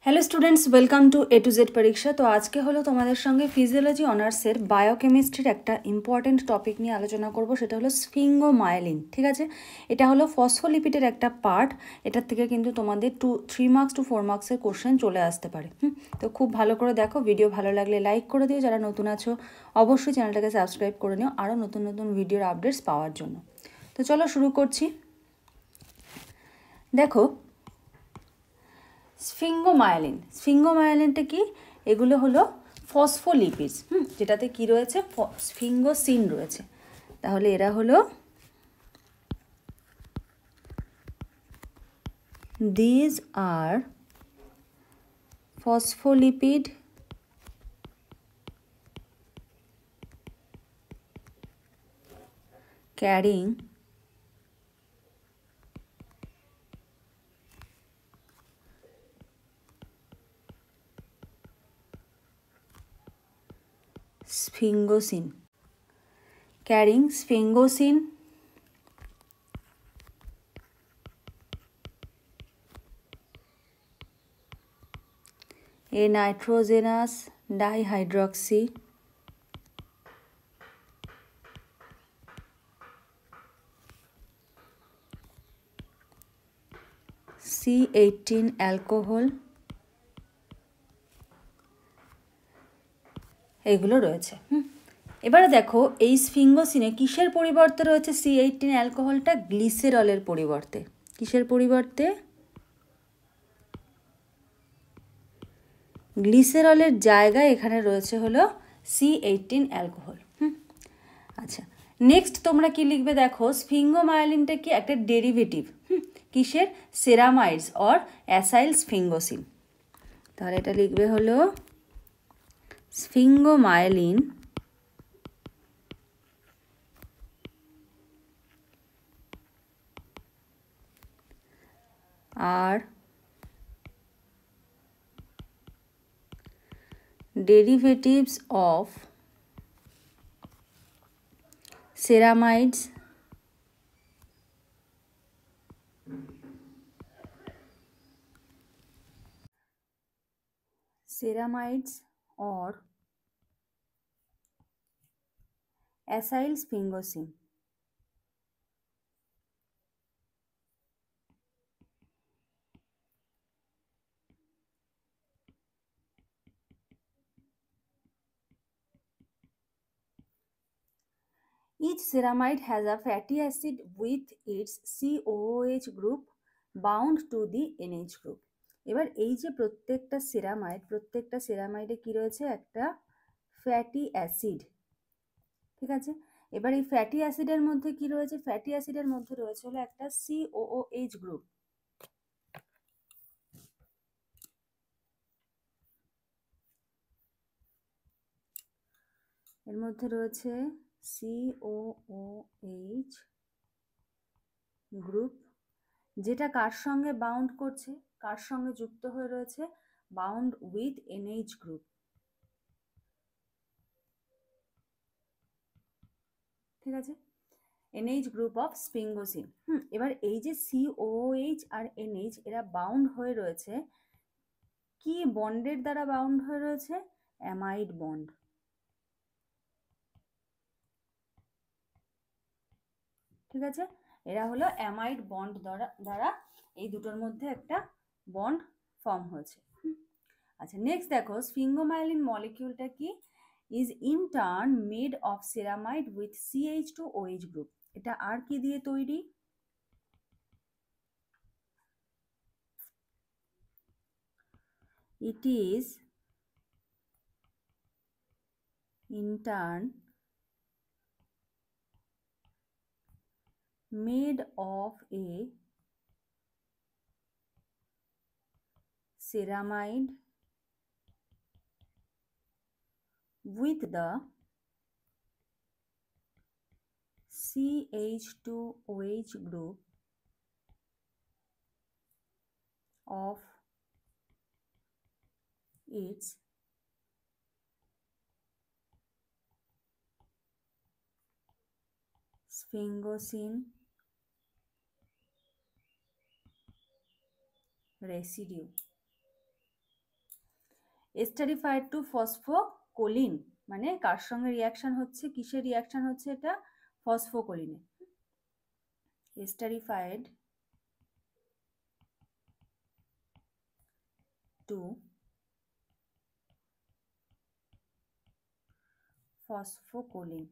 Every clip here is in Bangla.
Hello students, welcome to A to Z পরীক্ষা। তো আজকে হলো তোমাদের সঙ্গে ফিজিওলজি অনার্সের বায়োকেমিস্ট্রির একটা ইম্পর্টেন্ট টপিক নিয়ে আলোচনা করব, সেটা হলো স্ফিঙ্গোমায়েলিন। ঠিক আছে, এটা হলো ফসফোলিপিডের একটা পার্ট। এটার থেকে কিন্তু তোমাদের 3 মার্কস টু 4 মার্কসের কোশ্চেন চলে আসতে পারে। তো খুব ভালো করে দেখো, ভিডিও ভালো লাগলে লাইক করে দিও, যারা নতুন আছো অবশ্যই চ্যানেলটাকে সাবস্ক্রাইব করে নিও আরও নতুন নতুন ভিডিওর আপডেটস পাওয়ার জন্য। তো চলো শুরু করছি। দেখো, স্ফিঙ্গোমায়েলিনটা কি? এগুলো হলো ফসফোলিপিডস, যেটাতে কি রয়েছে, স্ফিঙ্গোসিন রয়েছে। তাহলে এরা হলো, these are phospholipid carrying sphingosine, a nitrogenous dihydroxy C18 alcohol, এগুলো রয়েছে। এবারে দেখো, এই স্ফিঙ্গোসিনে কিসের পরিবর্তে রয়েছে C18 অ্যালকোহলটা? গ্লিসেরলের পরিবর্তে। কিসের পরিবর্তে? গ্লিসেরলের জায়গায় এখানে রয়েছে হলো C18 অ্যালকোহল। আচ্ছা, নেক্সট তোমরা কি লিখবে? দেখো, স্ফিঙ্গোমায়েলিনটা কি একটা ডেরিভেটিভ কিসের? Ceramides or acyl sphingosine. তাহলে এটা লিখবে হলো স্ফিঙ্গোমায়েলিন আর derivatives of ceramides or acyl sphingosine. Each ceramide has a fatty acid with its COOH group bound to the NH group. এবার এই যে প্রত্যেকটা সেরামাইডে কি রয়েছে? একটা ফ্যাটি অ্যাসিড। ঠিক আছে, এবার এই ফ্যাটি অ্যাসিডের মধ্যে কি রয়েছে? ফ্যাটি অ্যাসিডের মধ্যে রয়েছে হলো একটা COOH গ্রুপ। এর মধ্যে রয়েছে COOH গ্রুপ, যেটা কার সঙ্গে বাউন্ড করছে? কার সঙ্গে যুক্ত হয়ে রয়েছে? Bound with NH group. ঠিক আছে, NH গ্রুপ অফ স্ফিঙ্গোসিন। এবার এই যে COOH আর NH এরা বাউন্ড হয়ে রয়েছে, কি বন্ডের দ্বারা বাউন্ড হয়ে রয়েছে? Amide bond. ঠিক আছে, এরা হলো অ্যামাইড বন্ড দ্বারা এই দুটোর মধ্যে একটা বন্ড ফর্ম হয়েছে। আচ্ছা, নেক্সট দেখো, স্ফিঙ্গোমায়েলিন মলিকিউলটা কি? Is in turn made of ceramide with CH2OH group. এটা আর কি দিয়ে তৈরি? It is in turn made of a ceramide with the CH2OH group of its sphingosine residue. Esterified to phosphocholine, মানে কার সঙ্গে রিয়াকশন হচ্ছে, কিসের রিয়াকশন হচ্ছে, এটা ফসফোকোলিনে। এস্টারিফাইড টু ফসফোকোলিন।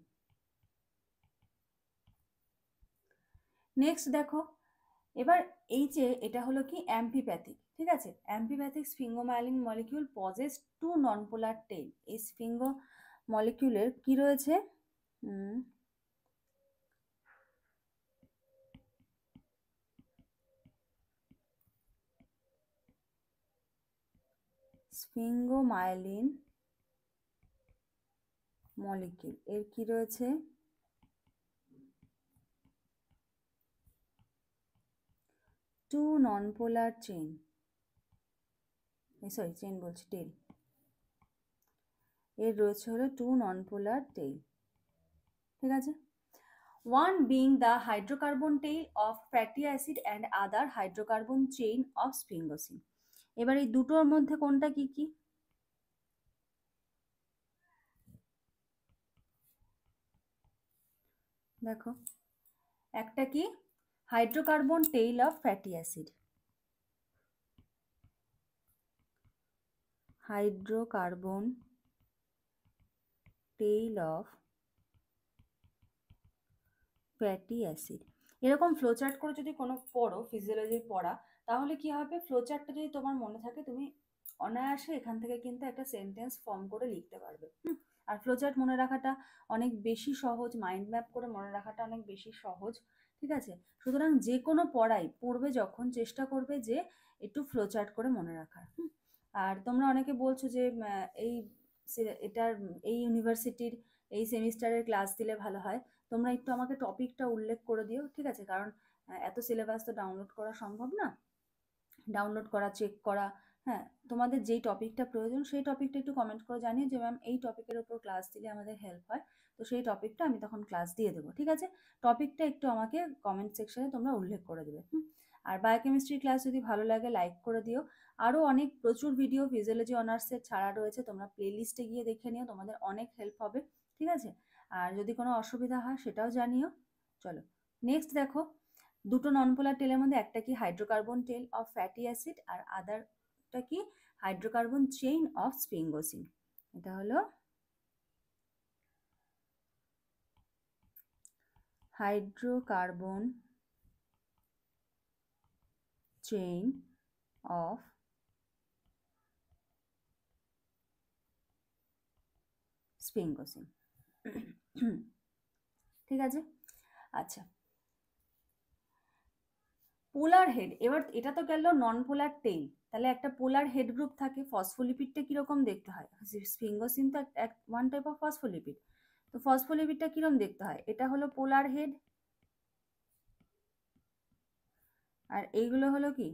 নেক্সট দেখো, এবার এই যে এটা হলো কি অ্যাম্পিপ্যাথিক, ঠিক আছে। অ্যাম্পিপ্যাথিক স্ফিঙ্গোমাইলিন molecule pauses two non polar tail. এই স্ফিঙ্গো মলিকিউলের কি রয়েছে, স্ফিঙ্গোমাইলিন মলিকিউল এর কি রয়েছে, two non polar chain, sorry chain বলছি, টেইল। এর রয়েছে হলো টু নন পোলার টেইল, ঠিক আছে। One being the hydrocarbon tail of fatty acid and other hydrocarbon chain of sphingosine. এবার এই দুটোর মধ্যে কোনটা কি কি, দেখো, একটা কি hydrocarbon tail of fatty acid, hydrocarbon tail of fatty acid. এরকম ফ্লোচার্ট করে যদি কোনো পড়ো ফিজিওলজির পড়া, তাহলে কি হবে, ফ্লোচার্টটা যদি তোমার মনে থাকে তুমি অনায়াসে এখান থেকে কিন্তু একটা সেন্টেন্স ফর্ম করে লিখতে পারবে। আর ফ্লোচার্ট মনে রাখাটা অনেক বেশি সহজ, মাইন্ড ম্যাপ করে মনে রাখাটা অনেক বেশি সহজ, ঠিক আছে। সুতরাং যে কোনো পড়াই পড়বে যখন, চেষ্টা করবে যে একটু ফ্লোচার্ট করে মনে রাখার। আর তোমরা অনেকে বলছো যে এই এটার এই ইউনিভার্সিটির এই সেমিস্টারের ক্লাস দিলে ভালো হয়। তোমরা একটু আমাকে টপিকটা উল্লেখ করে দিও, ঠিক আছে, কারণ এত সিলেবাস তো ডাউনলোড করা সম্ভব না, ডাউনলোড করা, চেক করা। হ্যাঁ, তোমাদের যেই টপিকটা প্রয়োজন সেই টপিকটা একটু কমেন্ট করে জানিয়ে যে ম্যাম এই টপিকের উপর ক্লাস দিলে আমাদের হেল্প হয়, তো সেই টপিকটা আমি তখন ক্লাস দিয়ে দেবো, ঠিক আছে। টপিকটা একটু আমাকে কমেন্ট সেকশনে তোমরা উল্লেখ করে দেবে। আর বায়োকেমিস্ট্রি ক্লাস যদি ভালো লাগে লাইক করে দিও। আরও অনেক প্রচুর ভিডিও ফিজিওলজি অনার্সের ছাড়া রয়েছে, তোমরা প্লেলিস্টে গিয়ে দেখে নিও, তোমাদের অনেক হেল্প হবে, ঠিক আছে। আর যদি কোনো অসুবিধা হয় সেটাও জানিও। চলো নেক্সট দেখো, দুটো নন পোলার টেলের মধ্যে একটা কি hydrocarbon tail of fatty acid আর আদারটা কি হাইড্রোকার্বন চেইন অফ স্ফিঙ্গোসিন। এটা হলো হাইড্রোকার্বন চেইন অফ স্ফিঙ্গোসিন, ঠিক আছে। আচ্ছা, পোলার হেড, এবার এটা তো গেল নন পোলার টেইল, তাহলে একটা পোলার হেড গ্রুপ থাকে। ফসফোলিপিডটা কিরকম দেখতে হয়, স্ফিঙ্গোসিন তো ওয়ান টাইপ অফ ফসফোলিপিড, তো ফসফোলিপিডটা কিরকম দেখতে হয়, এটা হলো পোলার হেড, আর এইগুলো হলো কি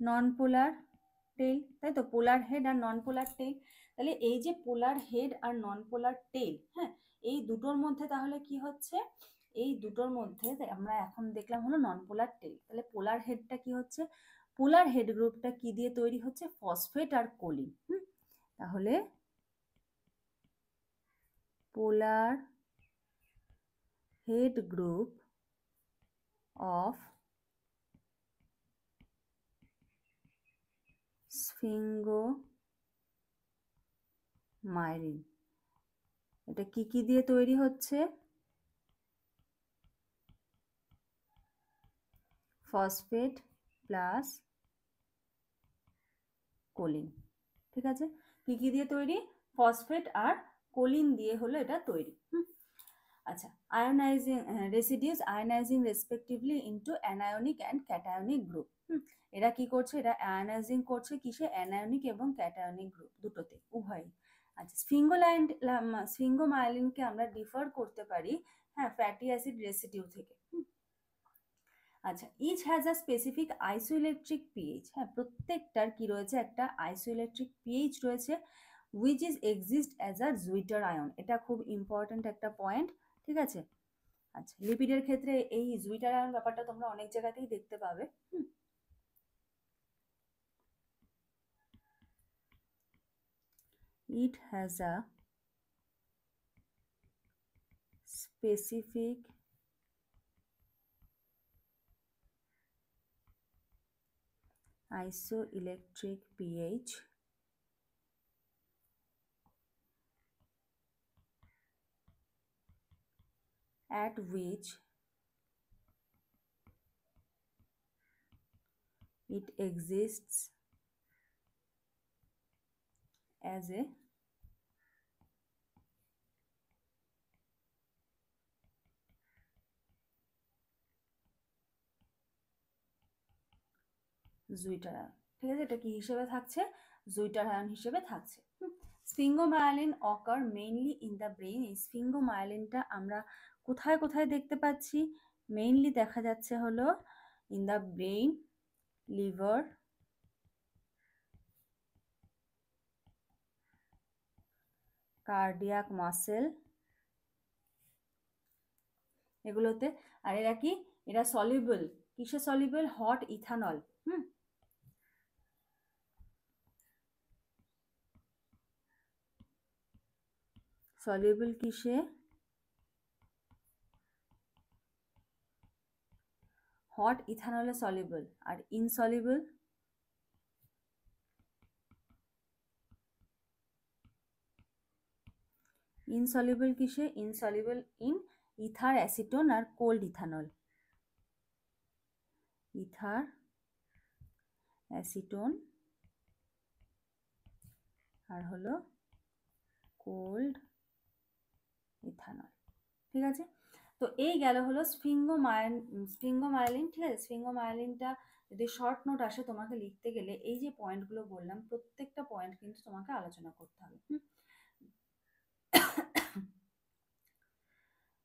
নন পোলার টেইল, তাই তো, পোলার হেড আর নন পোলার টেইল। তাহলে এই যে পোলার হেড আর নন পোলার টেইল, হ্যাঁ, এই দুটোর মধ্যে তাহলে কি হচ্ছে, এই দুটোর মধ্যে আমরা এখন দেখলাম হলো নন পোলার টেইল। তাহলে পোলার হেডটা কি হচ্ছে, পোলার হেড গ্রুপটা কি দিয়ে তৈরি হচ্ছে, ফসফেট আর কোলিন। তাহলে পোলার হেড গ্রুপ অফ স্ফিঙ্গোমাইলিন, এটা কি কি দিয়ে তৈরি হচ্ছে, ফসফেট প্লাস কোলিন, ঠিক আছে। কি কি দিয়ে তৈরি, ফসফেট আর কোলিন দিয়ে হলো এটা তৈরি। আচ্ছা, ionising residues ionising respectively into anionic and cationic group. এরা কি করছে, এটা আয়োনাইজিং করছে কিসে, অ্যানায়নিক এবং ক্যাটায়নিক গ্রুপ দুটোতে, উভয়। আচ্ছা, স্ফিঙ্গোমাইলিনকে আমরা ডিফার করতে পারি, হ্যাঁ, ফ্যাটি অ্যাসিড রেসিডিউ থেকে। আচ্ছা, each has a specific isoelectric pH, হ্যাঁ, প্রত্যেকটার কি রয়েছে, একটা আইসোইলেকট্রিক পিএইচ রয়েছে, which is exist as a zwitterion আয়ন। এটা খুব ইম্পর্ট্যান্ট একটা পয়েন্ট, ঠিক আছে। আচ্ছা, লিপিডের ক্ষেত্রে এই জুইটার আয়ন ব্যাপারটা তোমরা অনেক জায়গাতেই দেখতে পাবে। It has a specific isoelectric pH at which it exists as a জুইটার ion. ঠিক আছে, এটা কি হিসেবে থাকছে? জুইটার আয়ন হিসেবে থাকছে। স্ফিঙ্গোমায়ালিন অকার মেইনলি ইন দ্য ব্রেইন। এই স্ফিঙ্গোমায়ালিনটা আমরা কোথায় কোথায় দেখতে পাচ্ছি? মেইনলি দেখা যাচ্ছে হলো in the brain, liver, cardiac muscle, এগুলোতে। আর এরা কি? এরা সলিউবল। কিসে সলিউবল? Hot ethanol. সলিউবল কিসে? হট ইথানলে সলিউবল। আর ইনসলিউবল? ইনসলিউবল কিসে? ইনসলিউবল ইন ইথার, অ্যাসিটোন আর কোল্ড ইথানল। ইথার, অ্যাসিটোন আর হলো কোল্ড ইথানল। ঠিক আছে, তো এই গেল হলো স্ফিঙ্গোমায়ালিন। ঠিক আছে, স্ফিঙ্গোমায়ালিনটা যদি শর্ট নোট আসে তোমাকে লিখতে গেলে এই যে পয়েন্টগুলো বললাম প্রত্যেকটা পয়েন্ট কিন্তু তোমাকে আলোচনা করতে হবে।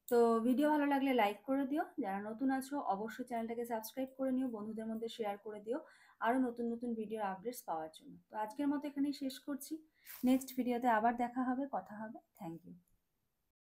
তো ভিডিও ভালো লাগলে লাইক করে দিও, যারা নতুন আছো অবশ্যই চ্যানেলটাকে সাবস্ক্রাইব করে নিও, বন্ধুদের মধ্যে শেয়ার করে দিও আরও নতুন নতুন ভিডিওর আপডেটস পাওয়ার জন্য। তো আজকের মতো এখানেই শেষ করছি, নেক্সট ভিডিওতে আবার দেখা হবে, কথা হবে। Thank you.